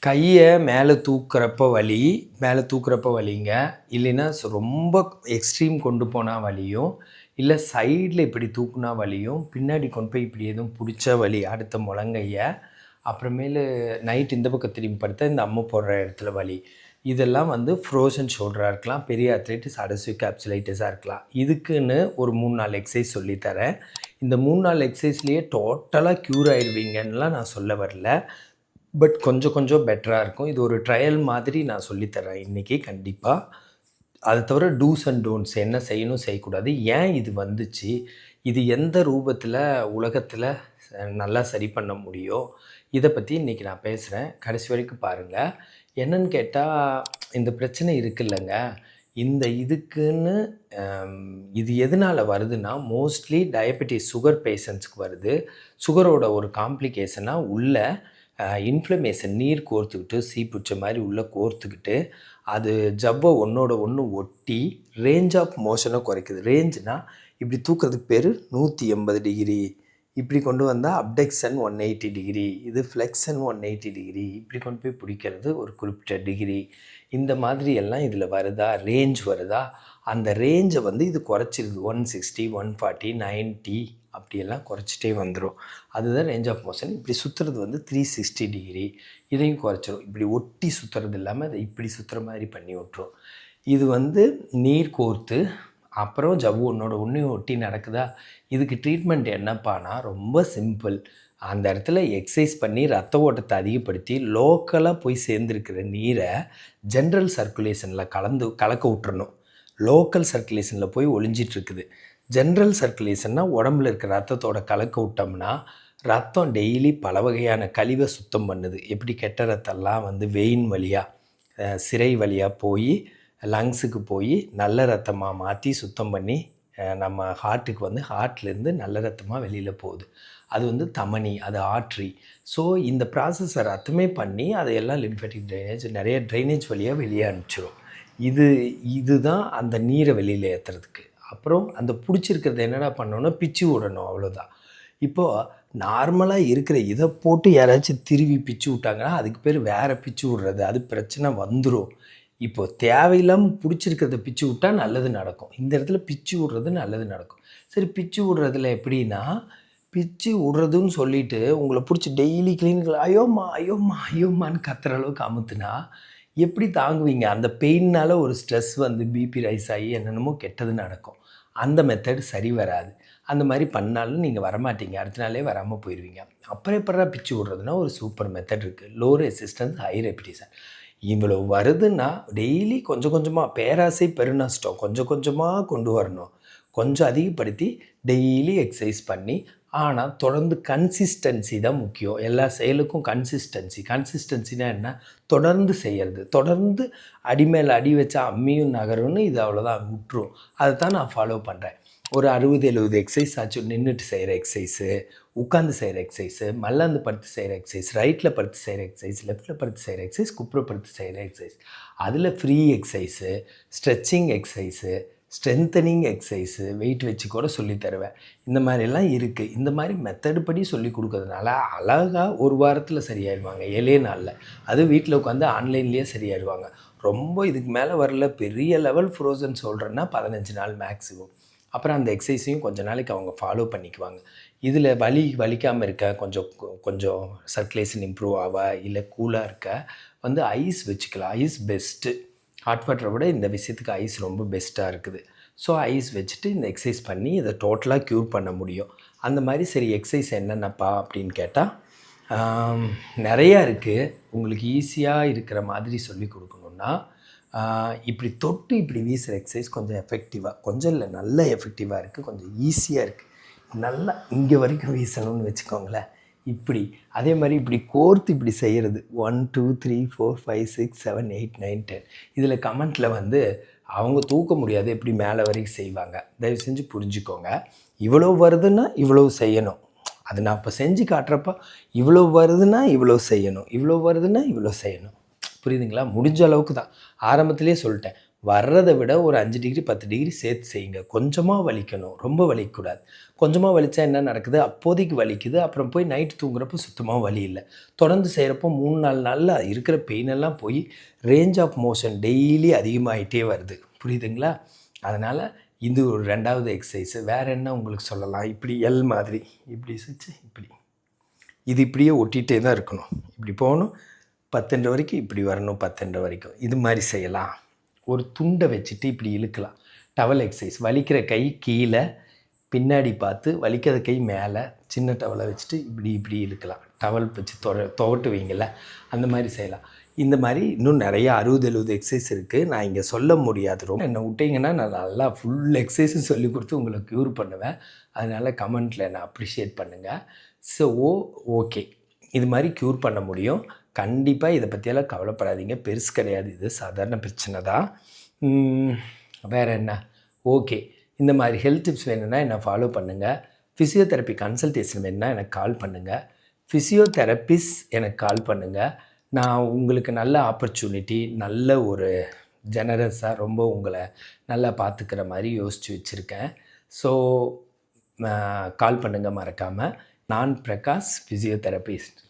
கையை மேலே தூக்குறப்ப வலி, மேலே தூக்குறப்ப வலிங்க. இல்லைன்னா ரொம்ப எக்ஸ்ட்ரீம் கொண்டு போனால் வலியும், இல்லை சைடில் இப்படி தூக்குனா வலியும், பின்னாடி கொண்டு போய் இப்படி எதுவும் பிடிச்சா வலி அடுத்த முழங்கைய. அப்புறமேலு நைட் இந்த பக்கம் திரும்பி படுத்தா இந்த அம்மை போடுற இடத்துல வலி. இதெல்லாம் வந்து ஃப்ரோசன் ஷோல்டராக இருக்கலாம், பெரிய ஆர்த்ரைட்டிஸ், அடசிவ் கேப்சுலைட்டிஸாக இருக்கலாம். இதுக்குன்னு ஒரு 3-4 எக்ஸசைஸ் சொல்லித்தரேன். இந்த 3-4 எக்ஸசைஸ்லேயே டோட்டலாக க்யூர் ஆயிடுவீங்கன்னுலாம் நான் சொல்ல வரல. பட் கொஞ்சம் கொஞ்சம் பெட்டராக இருக்கும். இது ஒரு ட்ரையல் மாதிரி நான் சொல்லித்தரேன் இன்றைக்கி கண்டிப்பாக. அதை தவிர டூஸ் அண்ட் டோன்ட்ஸ் என்ன செய்யணும் செய்யக்கூடாது, ஏன் இது வந்துச்சு, இது எந்த ரூபத்தில் உலகத்தில் நல்லா சரி பண்ண முடியும், இதை பற்றி இன்றைக்கி நான் பேசுகிறேன். கடைசி வரைக்கும் பாருங்கள். என்னன்னு கேட்டால், இந்த பிரச்சனை இருக்குல்லங்க, இந்த இதுக்குன்னு இது எதனால் வருதுன்னா, மோஸ்ட்லி டயபெட்டிஸ் சுகர் பேஷண்ட்ஸ்க்கு வருது. சுகரோட ஒரு காம்ப்ளிகேஷனாக உள்ள இன்ஃப்ளமேஷன் நீர் கோர்த்துக்கிட்டு சீப்புச்ச மாதிரி உள்ளே கோர்த்துக்கிட்டு அது ஜவ்வை ஒன்றோட ஒன்று ஒட்டி ரேஞ்ச் ஆஃப் மோஷனை குறைக்குது. ரேஞ்சுனால் இப்படி தூக்கிறதுக்கு பேர் 180 டிகிரி, இப்படி கொண்டு வந்தால் அப்டெக்ஷன் 180 டிகிரி, இது ஃப்ளெக்ஷன் 180 டிகிரி, இப்படி கொண்டு போய் பிடிக்கிறது ஒரு குறிப்பிட்ட டிகிரி. இந்த மாதிரி எல்லாம் இதில் வருதா, ரேஞ்ச் வருதா, அந்த ரேஞ்சை வந்து இது குறைச்சிருது. 160, 140, 90 அப்படியெல்லாம் குறைச்சிட்டே வந்துடும். அதுதான் ரேஞ்ச் ஆஃப் மோஷன். இப்படி சுற்றுறது வந்து 360 டிகிரி, இதையும் குறைச்சிரும். இப்படி ஒட்டி சுற்றுறது இல்லாமல் அதை இப்படி சுற்றுற மாதிரி பண்ணி விட்ரும். இது வந்து நீர் கோர்த்து அப்புறம் ஜவ்வு ஒன்றோட ஒன்றையும் ஒட்டி நடக்குதா. இதுக்கு ட்ரீட்மெண்ட் என்னப்பானா ரொம்ப சிம்பிள். அந்த இடத்துல எக்ஸசைஸ் பண்ணி ரத்த ஓட்டத்தை அதிகப்படுத்தி லோக்கலாக போய் சேர்ந்துருக்கிற நீரை ஜென்ரல் சர்க்குலேஷனில் கலக்க விட்டுறணும். லோக்கல் சர்க்குலேஷனில் போய் ஒளிஞ்சிட்ருக்குது. ஜென்ரல் சர்க்குலேஷன்னா உடம்புல இருக்கிற ரத்தத்தோட கலக்க விட்டோம்னா ரத்தம் டெய்லி பல வகையான கழிவை சுத்தம் பண்ணுது. எப்படி கெட்ட ரத்தம்லாம் வந்து வெயின் வழியாக சிரை வழியாக போய் லங்ஸுக்கு போய் நல்ல ரத்தமாக மாற்றி சுத்தம் பண்ணி நம்ம ஹார்ட்டுக்கு வந்து ஹார்ட்லேருந்து நல்ல ரத்தமாக வெளியில் போகுது. அது வந்து தமனி, அது ஆர்ட்ரி. ஸோ இந்த ப்ராசஸை ரத்தமே பண்ணி அதையெல்லாம் லிம்ஃபேட்டிக் ட்ரைனேஜ் நிறைய ட்ரைனேஜ் வழியாக வெளியே அனுப்பிச்சிடும். இதுதான் அந்த நீரை வெளியில் ஏற்றுறதுக்கு. அப்புறம் அந்த பிடிச்சிருக்கிறது என்னென்ன பண்ணணும்னா பிச்சு விடணும், அவ்வளோதான். இப்போது நார்மலாக இருக்கிற இதை போட்டு யாராச்சும் திருவி பிச்சு விட்டாங்கன்னா அதுக்கு பேர் வேறு பிச்சு விட்றது, அது பிரச்சனை வந்துடும். இப்போது தேவையில்லாமல் பிடிச்சிருக்கிறத பிச்சு விட்டால் நல்லது நடக்கும். இந்த இடத்துல பிச்சு விட்றது நல்லது நடக்கும். சரி, பிச்சு விட்றதுல எப்படின்னா, பிச்சு விட்றதுன்னு சொல்லிவிட்டு உங்களை பிடிச்சி டெய்லி கிளினிக்கில் ஐயோம்மா ஐயோம்மா ஐயோம்மான்னு கத்துற அளவுக்கு அமுத்துனா எப்படி தாங்குவீங்க? அந்த பெயின்னால் ஒரு ஸ்ட்ரெஸ் வந்து பிபி ரைஸ் ஆகி என்னென்னமோ கெட்டது நடக்கும். அந்த மெத்தட் சரி வராது. அந்த மாதிரி பண்ணாலும் நீங்கள் வரமாட்டீங்க, அடுத்த நாளே வராமல் போயிடுவீங்க. அப்புறம் எப்படா பிச்சு விட்றதுனா ஒரு சூப்பர் மெத்தட் இருக்குது. Low resistance high repetition. இவ்வளோ வருதுன்னா டெய்லி கொஞ்சம் கொஞ்சமாக, பேராசை பெருநஷ்டம், கொஞ்சம் கொஞ்சமாக கொண்டு வரணும். கொஞ்சம் அதிகப்படுத்தி டெய்லி எக்ஸசைஸ் பண்ணி, ஆனால் தொடர்ந்து கன்சிஸ்டன்சி தான் முக்கியம். எல்லா செயலுக்கும் கன்சிஸ்டன்சினா என்ன, தொடர்ந்து செய்கிறது. தொடர்ந்து அடி மேலே அடி வச்சா அம்மியும் நகரும்னு இது அவ்வளோதான் விட்டுரும். அதை தான் நான் ஃபாலோ பண்ணுறேன். ஒரு 60-70 எக்ஸசைஸ் ஆச்சும். நின்றுட்டு செய்கிற எக்ஸசைஸு, உட்காந்து செய்கிற எக்ஸசைஸு, மல்லாந்து படுத்து செய்கிற எக்ஸசைஸ், ரைட்டில் படுத்து செய்கிற எக்ஸசைஸ், லெஃப்ட்டில் படுத்து செய்கிற எக்ஸசைஸ், குப்புறப்படுத்து செய்கிற எக்ஸசைஸ், அதில் free exercise, stretching exercise, strengthening exercise, weight வச்சு கூட சொல்லித்தருவேன். இந்த மாதிரிலாம் இருக்குது. இந்த மாதிரி மெத்தடு படி சொல்லி கொடுக்கறதுனால அழகாக ஒரு வாரத்தில் சரியாயிடுவாங்க, 7 நாளில். அது வீட்டில் உட்காந்து ஆன்லைன்லேயே சரியாயிடுவாங்க. ரொம்ப இதுக்கு மேலே வரல, பெரிய லெவல் ஃப்ரோசன் சொல்கிறேன்னா 15 நாள் மேக்ஸிமம். அப்புறம் அந்த எக்ஸசைஸையும் கொஞ்சம் நாளைக்கு அவங்க ஃபாலோ பண்ணிக்குவாங்க. இதில் வலிக்காமல் இருக்க, கொஞ்சம் சர்க்குலேஷன் இம்ப்ரூவ் ஆக, இல்லை கூலாக இருக்க வந்து ஐஸ் வச்சுக்கலாம். Ice best. ஹாட் வாட்டரை விட இந்த விஷயத்துக்கு ஐஸ் ரொம்ப பெஸ்ட்டாக இருக்குது. ஸோ ஐஸ் வச்சுட்டு இந்த எக்ஸசைஸ் பண்ணி இதை டோட்டலாக க்யூர் பண்ண முடியும். அந்த மாதிரி சரி எக்ஸசைஸ் என்னென்னப்பா அப்படின்னு கேட்டால் நிறையா இருக்குது. உங்களுக்கு ஈஸியாக இருக்கிற மாதிரி சொல்லி கொடுக்கணுன்னா, இப்படி தொட்டு இப்படி வீசுகிற எக்ஸசைஸ் கொஞ்சம் எஃபெக்டிவாக, கொஞ்சம் இல்லை நல்ல எஃபெக்டிவாக இருக்குது, கொஞ்சம் ஈஸியாக இருக்குது. நல்லா இங்கே வரைக்கும் வீசணும்னு வச்சுக்கோங்களேன். இப்படி அதே மாதிரி இப்படி கோர்த்து இப்படி செய்கிறது 1 2 3 4 5 6 7 8 9 10. இதில் கமெண்ட்டில் வந்து அவங்க தூக்க முடியாது, எப்படி மேலே வரைக்கும் செய்வாங்க. தயவு செஞ்சு புரிஞ்சுக்கோங்க. இவ்வளோ வருதுன்னா இவ்வளோ செய்யணும். அது நான் இப்போ செஞ்சு காட்டுறப்ப இவ்வளோ வருதுன்னா இவ்வளோ செய்யணும், இவ்வளோ வருதுன்னா இவ்வளோ செய்யணும். புரியுதுங்களா? முடிஞ்ச அளவுக்கு தான். ஆரம்பத்திலே சொல்லிட்டேன், வர்றதை விட ஒரு 5 டிகிரி 10 டிகிரி சேர்த்து செய்யுங்க. கொஞ்சமாக வலிக்கணும், ரொம்ப வலிக்கக்கூடாது. கொஞ்சமாக வலித்தா என்ன நடக்குது, அப்போதைக்கு வலிக்குது, அப்புறம் போய் நைட்டு தூங்குறப்போ சுத்தமாக வலி இல்லை. தொடர்ந்து செய்கிறப்போ 3-4 நாளில் இருக்கிற பெயின் எல்லாம் போய் ரேஞ்ச் ஆஃப் மோஷன் டெய்லி அதிகமாகிட்டே வருது. புரியுதுங்களா? அதனால் இது ஒரு 2வது எக்ஸசைஸு. வேறு என்ன உங்களுக்கு சொல்லலாம்? இப்படி எல் மாதிரி இப்படி சுச்சு இப்படி இது இப்படியே ஒட்டிகிட்டே தான் இருக்கணும். இப்படி போகணும், 10 வரைக்கும் இப்படி வரணும், 10 வரைக்கும் இது மாதிரி செய்யலாம். ஒரு துண்டை வச்சுட்டு இப்படி இழுக்கலாம். Towel exercise. வலிக்கிற கை கீழே பின்னாடி பார்த்து, வலிக்காத கை மேலே சின்ன டவலை வச்சுட்டு இப்படி இப்படி இழுக்கலாம். டவல் வச்சு துவட்டு வைங்கள்ல, அந்த மாதிரி செய்யலாம். இந்த மாதிரி இன்னும் நிறையா 60-70 எக்ஸசைஸ் இருக்குது. நான் இங்கே சொல்ல முடியாது. ரொம்ப என்னை விட்டிங்கன்னா நான் நல்லா ஃபுல் எக்ஸசைஸும் சொல்லி கொடுத்து உங்களை க்யூர் பண்ணுவேன். அதனால் கமெண்ட்டில் என்னை அப்ரிஷியேட் பண்ணுங்கள். ஸோ ஓகே, இது மாதிரி க்யூர் பண்ண முடியும். கண்டிப்பாக இதை பற்றியெல்லாம் கவலைப்படாதீங்க. பெருசு கிடையாது, இது சாதாரண பிரச்சனை தான். வேறு என்ன? ஓகே, இந்த மாதிரி ஹெல்த் டிப்ஸ் வேணும்னா என்னை ஃபாலோ பண்ணுங்கள். ஃபிசியோதெரப்பி கன்சல்டேஷன் வேணும்னா எனக்கு கால் பண்ணுங்கள். ஃபிசியோதெரபிஸ்ட் எனக்கு கால் பண்ணுங்கள். நான் உங்களுக்கு நல்ல ஆப்பர்ச்சுனிட்டி, நல்ல ஒரு ஜெனரஸாக ரொம்ப உங்களை நல்லா பார்த்துக்கிற மாதிரி யோசித்து வச்சுருக்கேன். ஸோ கால் பண்ணுங்கள் மறக்காமல். நான் பிரகாஷ், ஃபிசியோதெரபிஸ்ட்.